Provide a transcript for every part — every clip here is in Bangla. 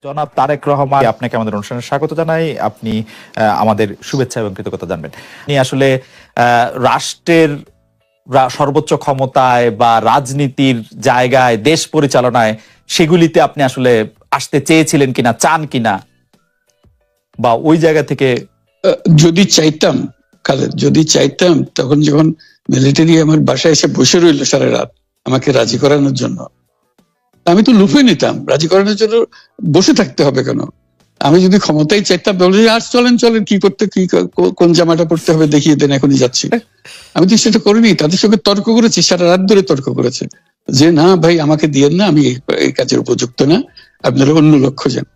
জনাব তারেক রহমান, আপনাকে আমাদের অনুষ্ঠানে স্বাগত জানাই। আপনি আমাদের শুভেচ্ছা এবং কৃতজ্ঞতা জানবেন। আপনি আসলে রাষ্ট্রের সর্বোচ্চ ক্ষমতায় বা রাজনীতির জায়গায়, দেশ পরিচালনায়, সেগুলিতে আপনি আসলে আসতে চেয়েছিলেন কিনা, চান কিনা, বা ওই জায়গা থেকে? যদি চাইতাম খালেদ, যদি চাইতাম, তখন যখন মিলিটারি আমার বাসায় এসে বসে রইল সারা রাত আমাকে রাজি করানোর জন্য, আমি তো লুফে নিতাম। রাজি করানোর জন্য বসে থাকতে হবে কেন? আমি যদি ক্ষমতায় চাইতাম বলে আর চলেন চলেন, কি করতে, কি কোন জামাটা পড়তে হবে দেখিয়ে দেন, এখনই যাচ্ছি। আমি তো সেটা করিনি। তাদের সঙ্গে তর্ক করেছি, সারা রাত ধরে তর্ক করেছে যে না ভাই, আমাকে দিয়েন না, আমি এই কাজের উপযুক্ত না, আপনারা অন্য লক্ষ্য যান।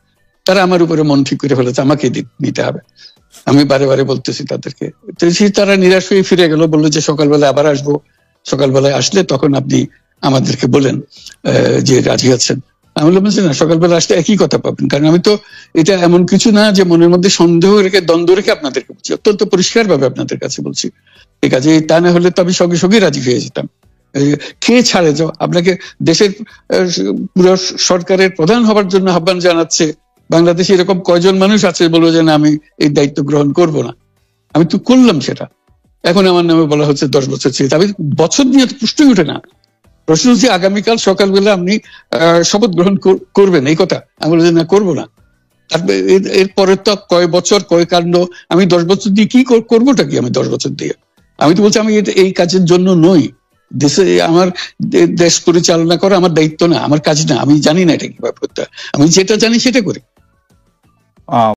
তারা আমার উপরে মন ঠিক করে ফেলেছে আমাকে নিতে হবে। আমি বারে বারে বলতেছি তাদেরকে, তারা নিরাশ হয়ে ফিরে গেল, বললো যে সকালবেলা আবার আসবো, সকালবেলায় আসলে তখন আপনি আমাদেরকে বলেন যে রাজি আছেন। আমি বললাম যে না, সকালবেলা আসলে একই কথা পাবেন, কারণ আমি তো এটা এমন কিছু না যে মনের মধ্যে সন্দেহ রেখে, দ্বন্দ্ব রেখে আপনাদেরকে বলছি, অত্যন্ত পরিষ্কার ভাবে আপনাদের কাছে বলছি। ঠিক আছে, তা না হলে তো আমি সঙ্গে সঙ্গে রাজি হয়ে যেতাম। কে ছাড়ে যাও আপনাকে? দেশের পুরো সরকারের প্রধান হবার জন্য আহ্বান জানাচ্ছে বাংলাদেশে এরকম কয়জন মানুষ আছে বলবো যে না, আমি এই দায়িত্ব গ্রহণ করব না? আমি তো করলাম সেটা। এখন আমার নামে বলা হচ্ছে 10 বছর চেয়ে। আমি বছর নিয়ে তো প্রশ্নই ওঠে না। প্রশ্ন হচ্ছে আগামীকাল সকালবেলা আপনি শপথ গ্রহণ করবেন, এই কথা। আমি বলি যে না, করবো না। তারপরে এরপরে তো কয় বছর, কয় কাণ্ড। আমি 10 বছর দিয়ে কি করবোটা কি? আমি 10 বছর দিয়ে, আমি তো বলছি আমি এই কাজের জন্য নই। দেশে আমার দেশ পরিচালনা করা আমার দায়িত্ব না, আমার কাজ না। আমি জানি না এটা কিভাবে করতে হয়। আমি যেটা জানি সেটা করি।